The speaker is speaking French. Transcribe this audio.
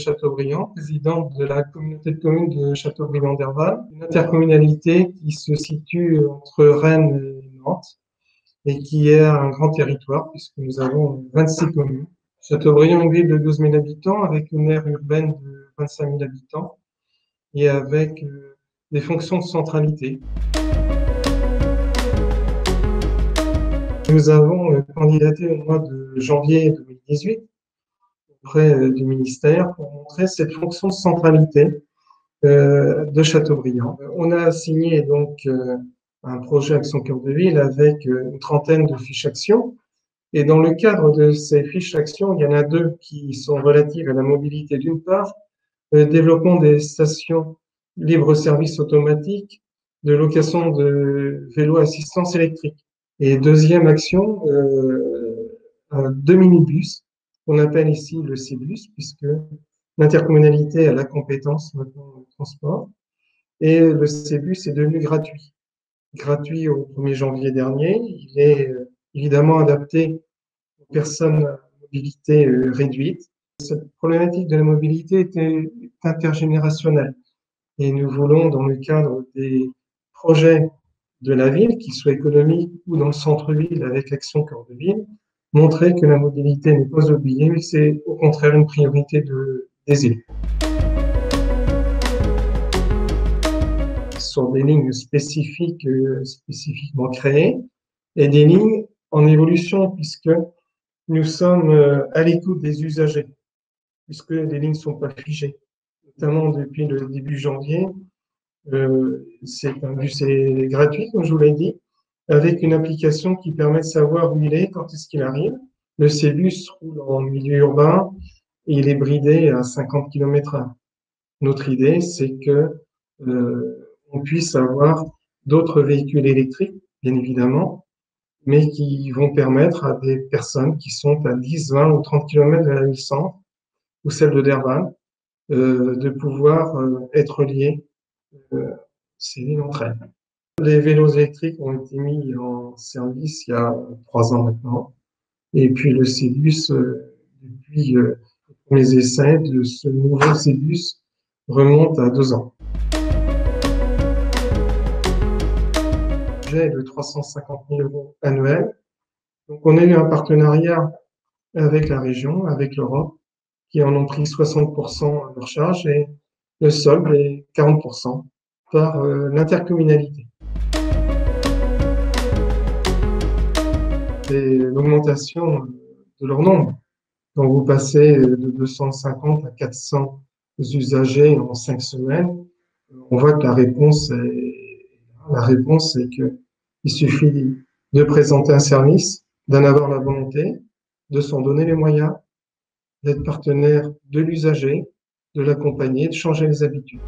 Châteaubriand, présidente de la communauté de communes de Châteaubriand-Derval, une intercommunalité qui se situe entre Rennes et Nantes et qui est un grand territoire puisque nous avons 26 communes. Châteaubriand est une ville de 12 000 habitants avec une aire urbaine de 25 000 habitants et avec des fonctions de centralité. Nous avons candidaté au mois de janvier 2018 auprès du ministère pour montrer cette fonction de centralité de Châteaubriand. On a signé donc un projet Action Cœur de Ville avec une trentaine de fiches actions. Et dans le cadre de ces fiches actions, il y en a deux qui sont relatives à la mobilité d'une part, le développement des stations libre-service automatique de location de vélos à assistance électrique. Et deuxième action, deux minibus, qu'on appelle ici le C-Bus, puisque l'intercommunalité a la compétence maintenant de transport. Et le C-Bus est devenu gratuit. Gratuit au 1er janvier dernier. Il est évidemment adapté aux personnes à mobilité réduite. Cette problématique de la mobilité est intergénérationnelle. Et nous voulons, dans le cadre des projets de la ville, qu'ils soient économiques ou dans le centre-ville avec l'Action Cœur de Ville, montrer que la mobilité n'est pas oubliée, mais c'est au contraire une priorité des élus. Ce sont des lignes spécifiques, spécifiquement créées, et des lignes en évolution, puisque nous sommes à l'écoute des usagers, puisque les lignes ne sont pas figées. Notamment depuis le début janvier, c'est un bus gratuit, comme je vous l'ai dit, avec une application qui permet de savoir où il est, quand est-ce qu'il arrive. Le C-Bus roule en milieu urbain et il est bridé à 50 km/h. Notre idée, c'est que on puisse avoir d'autres véhicules électriques, bien évidemment, mais qui vont permettre à des personnes qui sont à 10, 20 ou 30 km de la ville-centre ou celle de Derval de pouvoir être liés ces lignes entre elles. Les vélos électriques ont été mis en service il y a 3 ans maintenant. Et puis le C-Bus, depuis mes essais de ce nouveau C-Bus, remonte à 2 ans. Le budget est de 350 000 € annuels. Donc on a eu un partenariat avec la région, avec l'Europe, qui en ont pris 60% à leur charge et le solde est 40% par l'intercommunalité. C'est l'augmentation de leur nombre. Quand vous passez de 250 à 400 usagers en 5 semaines, on voit que la réponse est que il suffit de présenter un service, d'en avoir la volonté, de s'en donner les moyens, d'être partenaire de l'usager, de l'accompagner, de changer les habitudes.